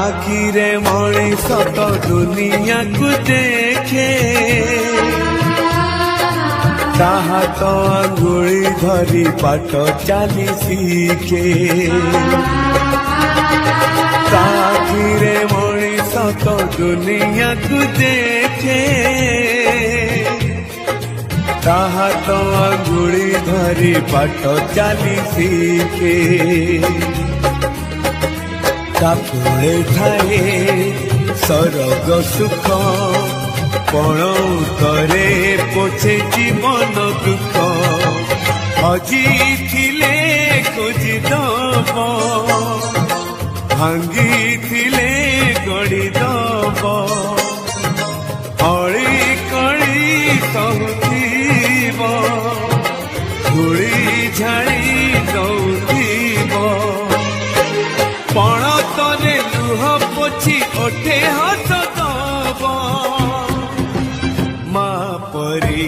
आखिरे मणिष तो दुनिया को देखे ताहा तो अंगुली धरी पाठ चली सीखे आखिरे मणिष तो दुनिया को देखे ताहा तो अंगुली धरी पाठ चली सीखे तापुळे थाए सरग सुख पण करे पोछे जीवन दुख हजी थिले खोजी दब भांगी थिले गड़ी दब अड़ी कड़ी कहूब धूली झाड़ी दौथिब पण तले लुह पोछि ओठे हाथ दब माँ परी